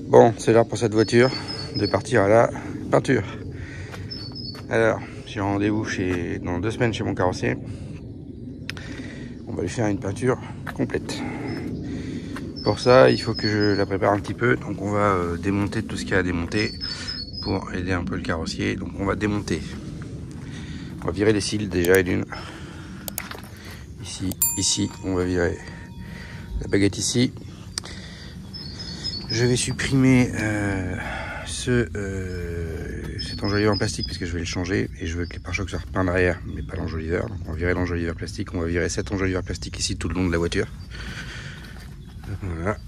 Bon, c'est l'heure pour cette voiture de partir à la peinture. Alors, j'ai rendez-vous dans 2 semaines chez mon carrossier. On va lui faire une peinture complète. Pour ça, il faut que je la prépare un petit peu. Donc on va démonter tout ce qu'il y a à démonter pour aider un peu le carrossier. Donc on va démonter. On va virer les cils déjà et d'une. Ici, on va virer la baguette ici. Je vais supprimer cet enjoliveur en plastique parce que je vais le changer et je veux que les pare-chocs soient repeints derrière, mais pas l'enjoliveur. Donc on va virer l'enjoliveur plastique. On va virer cet enjoliveur plastique ici tout le long de la voiture. Voilà.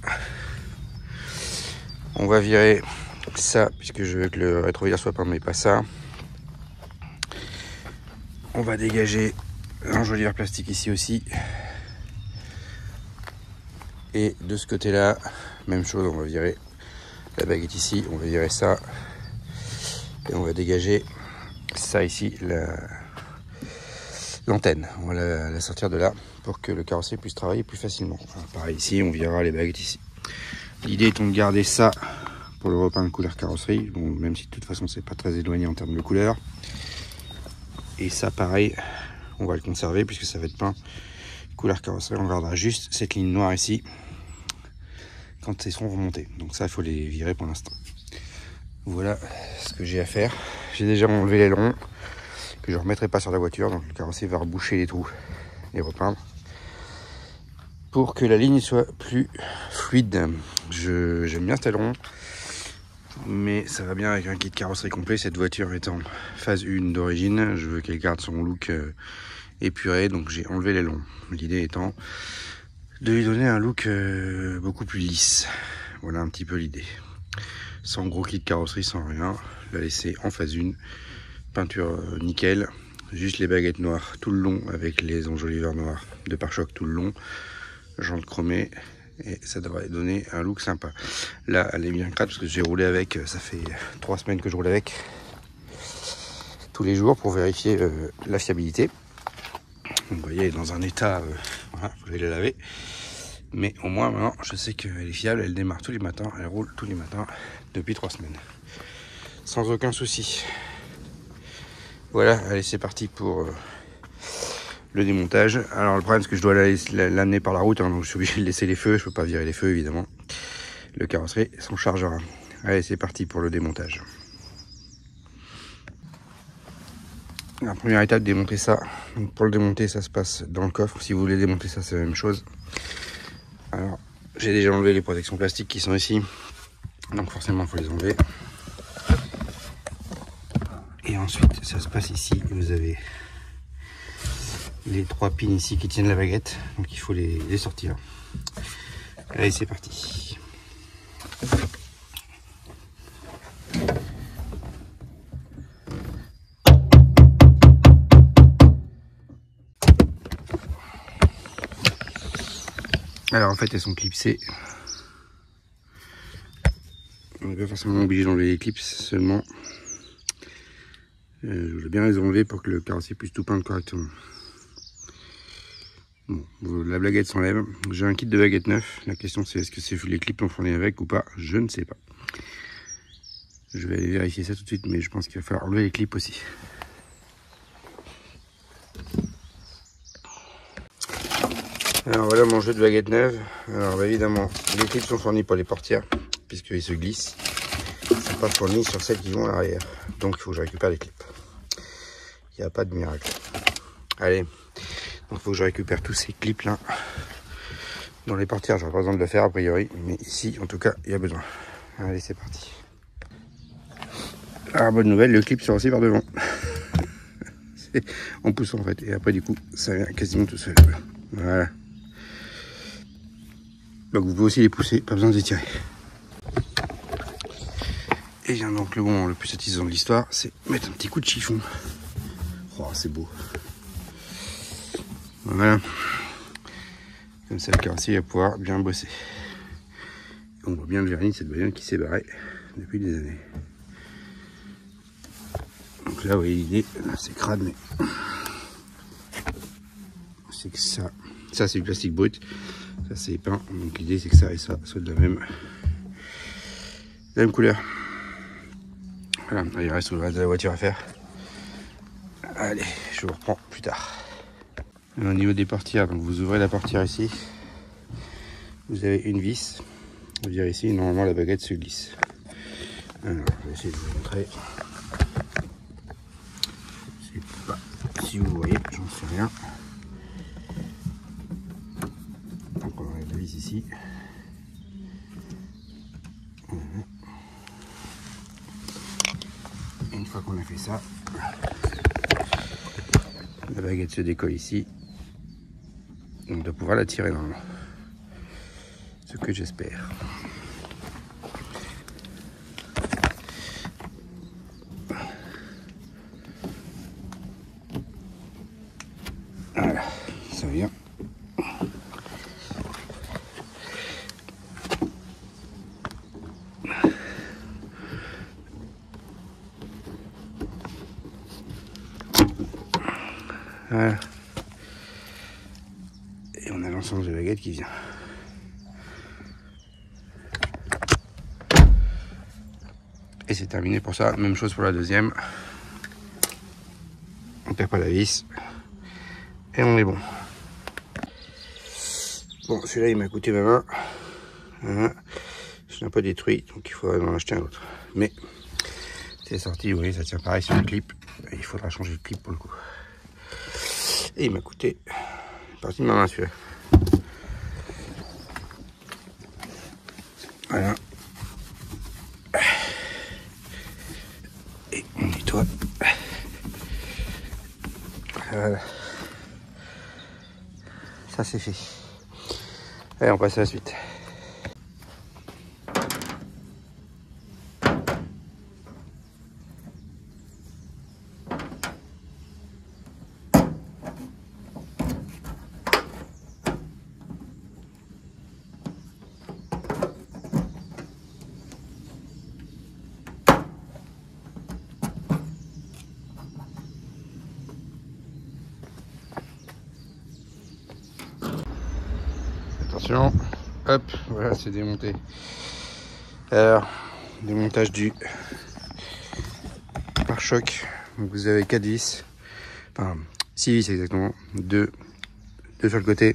On va virer ça puisque je veux que le rétroviseur soit peint, mais pas ça. On va dégager l'enjoliveur plastique ici aussi. Et de ce côté-là, même chose, on va virer la baguette ici, on va virer ça. Et on va dégager ça ici, l'antenne. On va la sortir de là pour que le carrossier puisse travailler plus facilement. Alors, pareil ici, on virera les baguettes ici. L'idée étant de garder ça pour le repeindre couleur carrosserie. Bon, même si de toute façon c'est pas très éloigné en termes de couleur. Et ça pareil, on va le conserver puisque ça va être peint couleur carrosserie. On gardera juste cette ligne noire ici quand ils seront remontés. Donc ça, il faut les virer pour l'instant. Voilà ce que j'ai à faire. J'ai déjà enlevé les longs que je ne remettrai pas sur la voiture. Donc le carrossier va reboucher les trous et repeindre pour que la ligne soit plus fluide. J'aime bien ce talon, mais ça va bien avec un kit carrosserie complet. Cette voiture est en phase 1 d'origine. Je veux qu'elle garde son look épuré, donc j'ai enlevé les longs. L'idée étant de lui donner un look beaucoup plus lisse. Voilà un petit peu l'idée. Sans gros kit carrosserie, sans rien. La laisser en phase 1. Peinture nickel. Juste les baguettes noires tout le long avec les enjoliveurs noirs de pare-choc tout le long. Jantes chromées. Et ça devrait donner un look sympa. Là, elle est bien crade parce que j'ai roulé avec. Ça fait 3 semaines que je roule avec. Tous les jours pour vérifier la fiabilité. Donc, vous voyez, elle est dans un état... voilà, je vais la laver. Mais au moins, maintenant, je sais qu'elle est fiable. Elle démarre tous les matins. Elle roule tous les matins depuis 3 semaines. Sans aucun souci. Voilà, allez, c'est parti pour le démontage. Alors, le problème, c'est que je dois l'amener par la route. Hein, donc, je suis obligé de laisser les feux. Je peux pas virer les feux, évidemment. Le carrossier s'en chargera. Allez, c'est parti pour le démontage. La première étape, démonter ça. Donc, pour le démonter, ça se passe dans le coffre. Si vous voulez démonter ça, c'est la même chose. Alors, j'ai déjà enlevé les protections plastiques qui sont ici. Donc forcément, il faut les enlever. Et ensuite, ça se passe ici. Vous avez les 3 pins ici qui tiennent la baguette. Donc il faut les sortir. Allez, c'est parti. Alors en fait, elles sont clipsées. On n'est pas forcément obligé d'enlever les clips seulement. Je voulais bien les enlever pour que le carrossier puisse tout peindre correctement. Bon, la baguette s'enlève. J'ai un kit de baguette neuf. La question c'est est-ce que les clips sont fournis avec ou pas? Je ne sais pas. Je vais aller vérifier ça tout de suite, mais je pense qu'il va falloir enlever les clips aussi. Alors voilà mon jeu de baguette neuve. Alors bah, évidemment, les clips sont fournis pour les portières, puisqu'ils se glissent. Ils ne sont pas fournis sur celles qui vont à l'arrière. Donc il faut que je récupère les clips. Il n'y a pas de miracle. Allez, donc il faut que je récupère tous ces clips là. Dans les portières, j'aurai pas besoin de le faire a priori, mais ici en tout cas, il y a besoin. Allez, c'est parti. Alors bonne nouvelle, le clip sort aussi par devant. C'est en poussant en fait. Et après du coup, ça vient quasiment tout seul. Voilà. Donc vous pouvez aussi les pousser, pas besoin de les tirer. Et vient donc le moment le plus satisfaisant de l'histoire, c'est mettre un petit coup de chiffon. Oh, c'est beau. Voilà. Comme ça, le carrossier va pouvoir bien bosser. Et on voit bien le vernis de cette bagnole qui s'est barré depuis des années. Donc là, vous voyez l'idée, c'est crade, mais c'est que ça c'est du plastique brut, ça c'est peint. Donc l'idée c'est que ça et ça soit de la même Deuxième couleur. Voilà, il reste tout le reste de la voiture à faire. Allez, je vous reprends plus tard. Et au niveau des portières, donc vous ouvrez la portière ici. Vous avez une vis. Vous virez ici, normalement la baguette se glisse. Alors, je vais essayer de vous montrer. Je sais pas si vous voyez, j'en sais rien. Donc on enlève la vis ici. Et une fois qu'on a fait ça, la baguette se décolle ici. Donc on doit pouvoir la tirer normalement. Ce que j'espère. Voilà, ça vient. Voilà. Et on a l'ensemble de la baguette qui vient. Et c'est terminé pour ça. Même chose pour la deuxième. On perd pas la vis. Et on est bon. Bon, celui-là il m'a coûté ma main. Voilà. Je l'ai un peu détruit, donc il faudrait en acheter un autre. Mais c'est sorti, vous voyez, ça tient pareil sur le clip. Et il faudra changer le clip pour le coup. Et il m'a coûté une partie de ma main celui-là. Voilà. Et on nettoie. Voilà. Ça c'est fait. Allez, on passe à la suite. Attention, hop, voilà, c'est démonté. Alors, démontage du pare-choc. Donc vous avez 4 vis, enfin 6 vis exactement, 2 sur le côté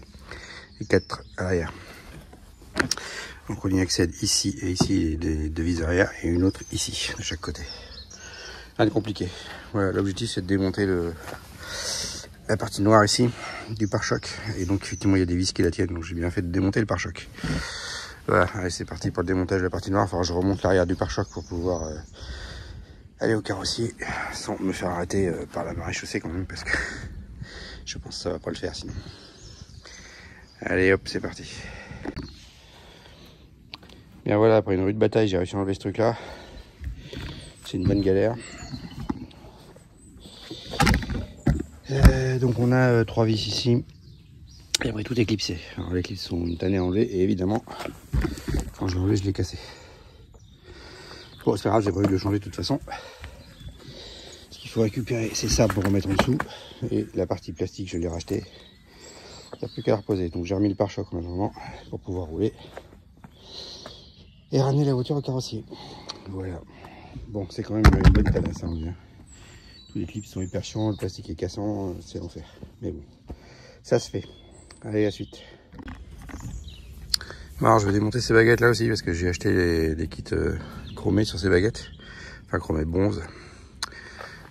et 4 à l'arrière. Donc on y accède ici et ici les 2 vis arrière et une autre ici de chaque côté. Rien de compliqué. Voilà, l'objectif c'est de démonter la partie noire ici du pare-choc, et donc effectivement il y a des vis qui la tiennent, donc j'ai bien fait de démonter le pare-choc. Voilà, allez, c'est parti pour le démontage de la partie noire. Enfin, je remonte l'arrière du pare-choc pour pouvoir aller au carrossier sans me faire arrêter par la maréchaussée quand même, parce que je pense que ça va pas le faire sinon. Allez hop, c'est parti. Bien voilà, après une rude bataille, j'ai réussi à enlever ce truc là. C'est une bonne galère. Donc on a 3 vis ici. Et après tout est clipsé. Alors les clips sont une tannée à enlever, et évidemment, quand je l'ai enlevé, je l'ai cassé. Bon, c'est pas grave, j'ai prévu de le changer de toute façon. Ce qu'il faut récupérer, c'est ça pour remettre en dessous. Et la partie plastique, je l'ai racheté. Il n'y a plus qu'à la reposer. Donc j'ai remis le pare-choc maintenant pour pouvoir rouler. Et ramener la voiture au carrossier. Voilà. Bon, c'est quand même une bonne tanasse, hein, bien. Tous les clips sont hyper chiants, le plastique est cassant, c'est l'enfer. Mais bon, ça se fait. Allez, à la suite. Bon, alors je vais démonter ces baguettes là aussi parce que j'ai acheté des kits chromés sur ces baguettes. Enfin, chromés bronze.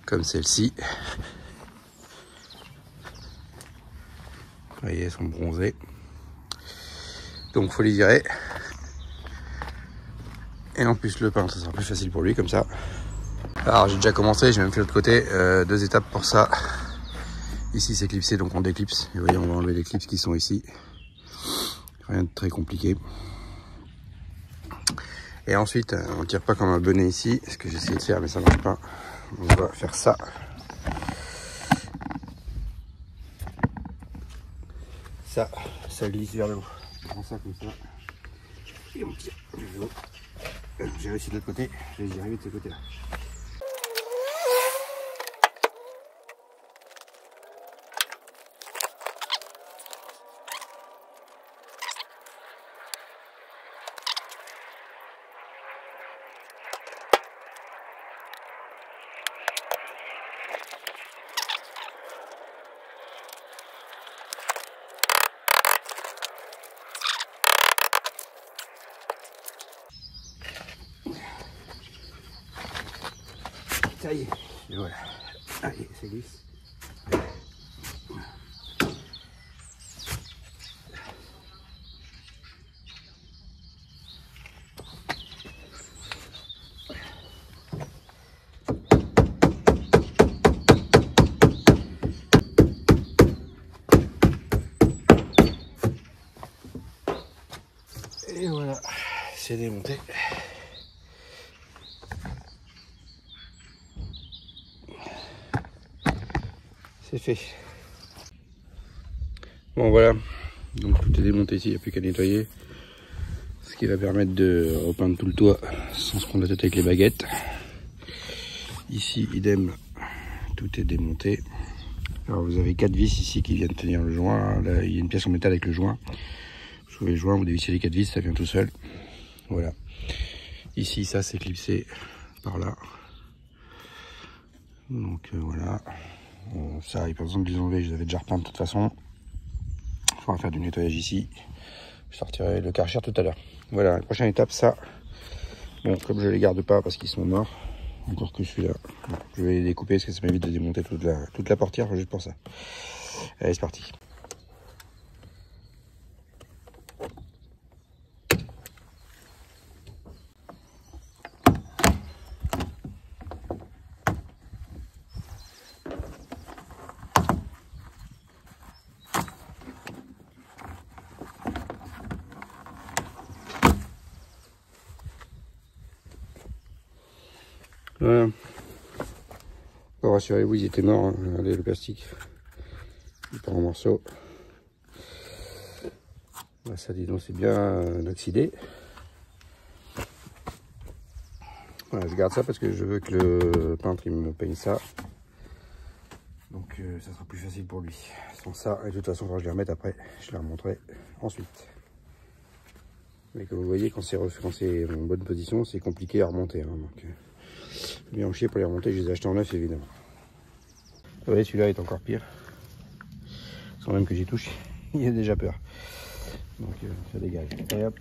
Comme celle-ci. Vous voyez, elles sont bronzées. Donc, faut les virer. Et en plus, le pain, ça sera plus facile pour lui comme ça. Alors, j'ai déjà commencé, j'ai même fait l'autre côté. 2 étapes pour ça. Ici, c'est clipsé, donc on déclipse. Et vous voyez, on va enlever les clips qui sont ici. Rien de très compliqué. Et ensuite, on ne tire pas comme un bonnet ici, ce que j'ai essayé de faire, mais ça ne marche pas. On va faire ça. Ça glisse vers le haut. On prend ça comme ça. Et on tire vers le haut. J'ai réussi de l'autre côté, je vais y arriver de ce côté-là. Ça y est, et voilà. Allez, ça glisse. Et voilà, c'est démonté. C'est fait. Bon voilà, donc tout est démonté ici, il n'y a plus qu'à nettoyer. Ce qui va permettre de repeindre tout le toit sans se prendre la tête avec les baguettes. Ici, idem, tout est démonté. Alors vous avez 4 vis ici qui viennent tenir le joint. Là, il y a une pièce en métal avec le joint. Vous soulevez le joint, vous dévissez les 4 vis, ça vient tout seul. Voilà. Ici, ça c'est clipsé par là. Donc voilà. Ça, il n'y a pas besoin de les enlever, je les avais déjà repeints de toute façon. Il faudra faire du nettoyage ici. Je sortirai le Karcher tout à l'heure. Voilà, la prochaine étape, ça. Bon, comme je les garde pas parce qu'ils sont morts, encore que celui-là, bon, je vais les découper parce que ça m'évite de démonter toute la portière juste pour ça. Allez, c'est parti. Voilà. Bon, rassurez-vous, ils étaient morts. Hein. Regardez le plastique. Il part en morceaux. Bah, ça, dis donc, c'est bien oxydé. Voilà, je garde ça parce que je veux que le peintre il me peigne ça. Donc ça sera plus facile pour lui. Sans ça, et de toute façon, quand je les remette après, je les remonterai ensuite. Mais comme vous voyez, quand c'est en bonne position, c'est compliqué à remonter. Hein, donc, bien en chier pour les remonter, je les ai achetés en neuf évidemment. Vous voyez, celui-là est encore pire. Sans même que j'y touche, il a déjà peur. Donc ça dégage. Et hop.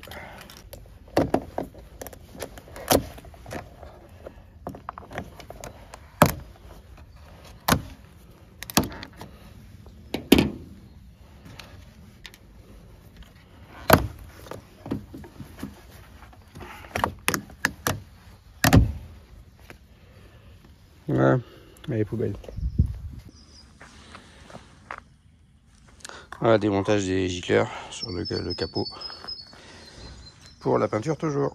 Voilà, les poubelles. Voilà, démontage des gicleurs sur le capot. Pour la peinture toujours.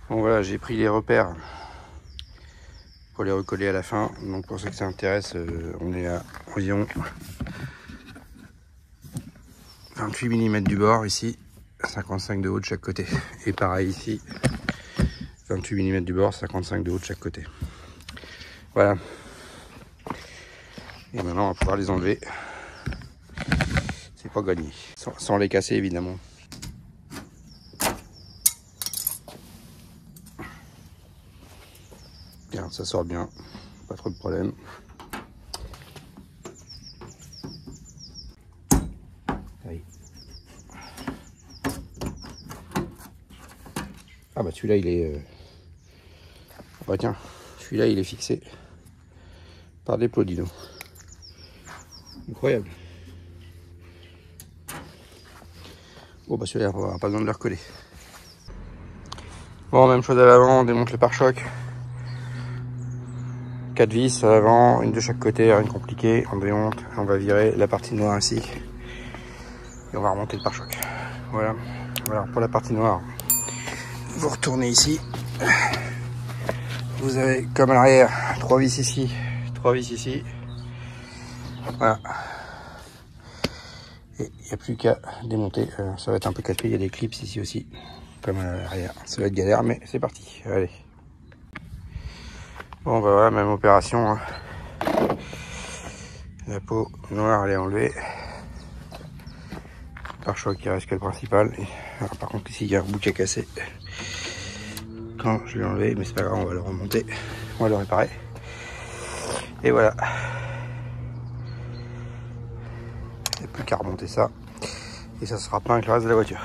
Bon voilà, j'ai pris les repères pour les recoller à la fin. Donc pour ceux que ça intéresse, on est à environ 28 mm du bord ici, 55 de haut de chaque côté. Et pareil ici, 28 mm du bord, 55 de haut de chaque côté. Voilà. Et maintenant on va pouvoir les enlever. C'est pas gagné. Sans les casser évidemment. Bien, ça sort bien. Pas trop de problème. Allez. Ah bah celui-là il est... Bah tiens, celui-là il est fixé par des Plodino. Incroyable. Bon bah celui-là on n'aura pas besoin de le recoller. Bon, même chose à l'avant, on démonte le pare-choc. 4 vis à l'avant, une de chaque côté, rien de compliqué. On démonte, on va virer la partie noire ici. Et on va remonter le pare-choc. Voilà. Alors pour la partie noire, vous retournez ici. Vous avez comme à l'arrière 3 vis ici, 3 vis ici. Voilà. Et il n'y a plus qu'à démonter. Ça va être un peu casse-pied, il y a des clips ici aussi, comme à l'arrière. Ça va être galère, mais c'est parti. Allez. Bon, bah voilà, même opération. Hein. La peau noire, elle est enlevée. Pare-choc qui reste que le principal. Et, alors, par contre, ici, il y a un bout qui a cassé. Quand je l'ai enlevé, mais c'est pas grave, on va le remonter. On va le réparer. Et voilà. Il n'y a plus qu'à remonter ça. Et ça sera peint avec le reste de la voiture.